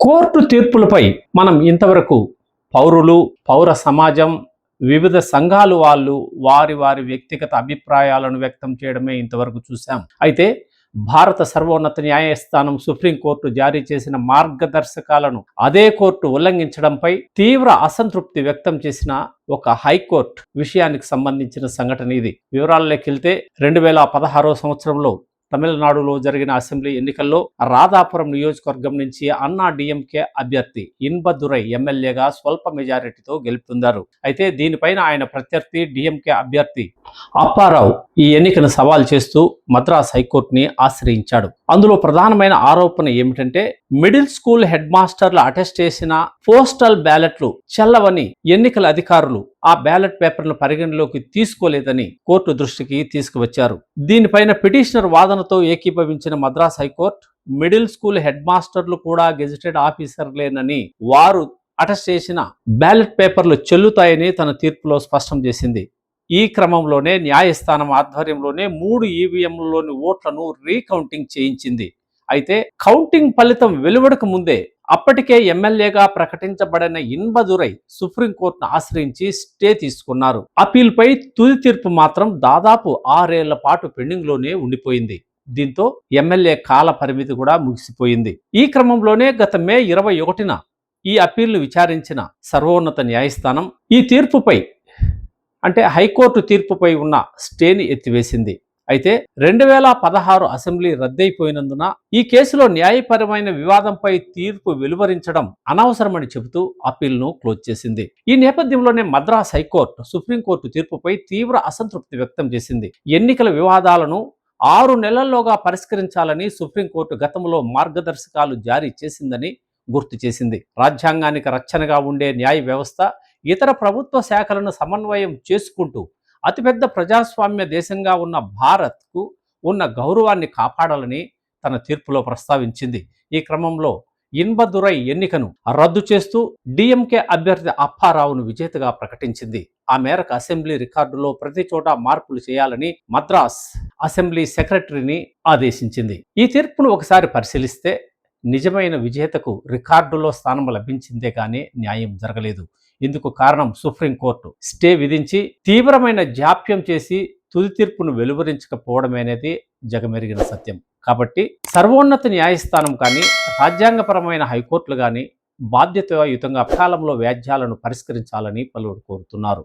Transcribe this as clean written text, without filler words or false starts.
Court తీర్పులపై మనం ఇంతవరకు పౌరులు, పౌర సమాజం, వివిధ సంఘాలు వాళ్ళు వారి వారి వ్యక్తిగత అభిప్రాయాలను వ్యక్తం చేయడమే ఇంతవరకు చూసాం. అయితే భారత సర్వోన్నత న్యాయస్థానం సుప్రీంకోర్టు జారీ చేసిన మార్గదర్శకాలను అదే కోర్టు ఉల్లంఘించడంపై తీవ్ర అసంతృప్తి వ్యక్తం చేసిన ఒక హైకోర్టు విషయానికి సంబంధించిన సంఘటన ఇది. వివరాల్లోకి వెళ్తే 2016 సంవత్సరంలో తమిళనాడులో జరిగిన అసెంబ్లీ ఎన్నికల్లో రాధాపురం నియోజకవర్గం నుంచి అన్నా డిఎంకే అభ్యర్థి ఇన్బదురై ఎమ్మెల్యేగా స్వల్ప మెజారిటీతో గెలుపొందారు. అయితే దీనిపైన ఆయన ప్రత్యర్థి డిఎంకే అభ్యర్థి అప్పారావు ఈ ఎన్నికను సవాల్ చేస్తూ మద్రాస్ హైకోర్టుని ఆశ్రయించాడు. అందులో ప్రధానమైన ఆరోపణ ఏమిటంటే మిడిల్ స్కూల్ హెడ్ మాస్టర్లు అటెస్ట్ చేసిన పోస్టల్ బ్యాలెట్లు చెల్లవని ఎన్నికల అధికారులు ఆ బ్యాలెట్ పేపర్లను పరిగణలోకి తీసుకోలేదని కోర్టు దృష్టికి తీసుకువచ్చారు. దీనిపైన పిటిషనర్ వాదనతో ఏకీభవించిన Madras high court middle school head మాస్టర్లు కూడా గెజిటెడ్ ఆఫీసర్లేనని, వారు అటెస్ట్ చేసిన బ్యాలెట్ పేపర్లు చెల్లుతాయని తన తీర్పులో స్పష్టం చేసింది. ఈ క్రమంలోనే న్యాయస్థానం ఆధ్వర్యంలోనే 3 ఈవీఎంలలోని ఓట్లను రీకౌంటింగ్ చేయించింది. అయితే కౌంటింగ్ ఫలితం వెలువడక ముందే అప్పటికే ఎమ్మెల్యేగా ప్రకటించబడిన ఇన్బదురై సుప్రీంకోర్టును ఆశ్రయించి స్టే తీసుకున్నారు. అప్పీల్పై తుది తీర్పు మాత్రం దాదాపు 6 ఏళ్ల పాటు పెండింగ్లోనే ఉండిపోయింది. దీంతో ఎమ్మెల్యే కాల పరిమితి కూడా ముగిసిపోయింది. ఈ క్రమంలోనే గత మే 21న ఈ అప్పీల్ను విచారించిన సర్వోన్నత న్యాయస్థానం ఈ తీర్పుపై అంటే హైకోర్టు తీర్పుపై ఉన్న స్టేని ఎత్తివేసింది. అయితే 2016 అసెంబ్లీ రద్దయిపోయినందున ఈ కేసులో న్యాయపరమైన వివాదంపై తీర్పు వెలువరించడం అనవసరమని చెబుతూ అప్పీల్ను క్లోజ్ చేసింది. ఈ నేపథ్యంలోనే మద్రాస్ హైకోర్టు సుప్రీంకోర్టు తీర్పుపై తీవ్ర అసంతృప్తి వ్యక్తం చేసింది. ఎన్నికల వివాదాలను 6 నెలల్లోగా పరిష్కరించాలని సుప్రీంకోర్టు గతంలో మార్గదర్శకాలు జారీ చేసిందని గుర్తు చేసింది. రాజ్యాంగానికి రక్షణగా ఉండే న్యాయ వ్యవస్థ ఇతర ప్రభుత్వ శాఖలను సమన్వయం చేసుకుంటూ అతిపెద్ద ప్రజాస్వామ్య దేశంగా ఉన్న భారత్కు ఉన్న గౌరవాన్ని కాపాడాలని తన తీర్పులో ప్రస్తావించింది. ఈ క్రమంలో ఇన్బదురై ఎన్నికను రద్దు చేస్తూ డిఎంకే అభ్యర్థి అప్పారావును విజేతగా ప్రకటించింది. ఆ మేరకు అసెంబ్లీ రికార్డులో ప్రతి చోట మార్పులు చేయాలని మద్రాస్ అసెంబ్లీ సెక్రటరీని ఆదేశించింది. ఈ తీర్పును ఒకసారి పరిశీలిస్తే నిజమైన విజేతకు రికార్డులో స్థానం లభించిందే కానీ న్యాయం జరగలేదు. ఇందుకు కారణం సుప్రీంకోర్టు స్టే విధించి తీవ్రమైన జాప్యం చేసి తుది తీర్పును వెలువరించకపోవడమనేది జగమెరిగిన సత్యం. కాబట్టి సర్వోన్నత న్యాయస్థానం కానీ రాజ్యాంగపరమైన హైకోర్టులు కానీ బాధ్యతాయుతంగా కాలంలో వ్యాజ్యాలను పరిష్కరించాలని పలువురు కోరుతున్నారు.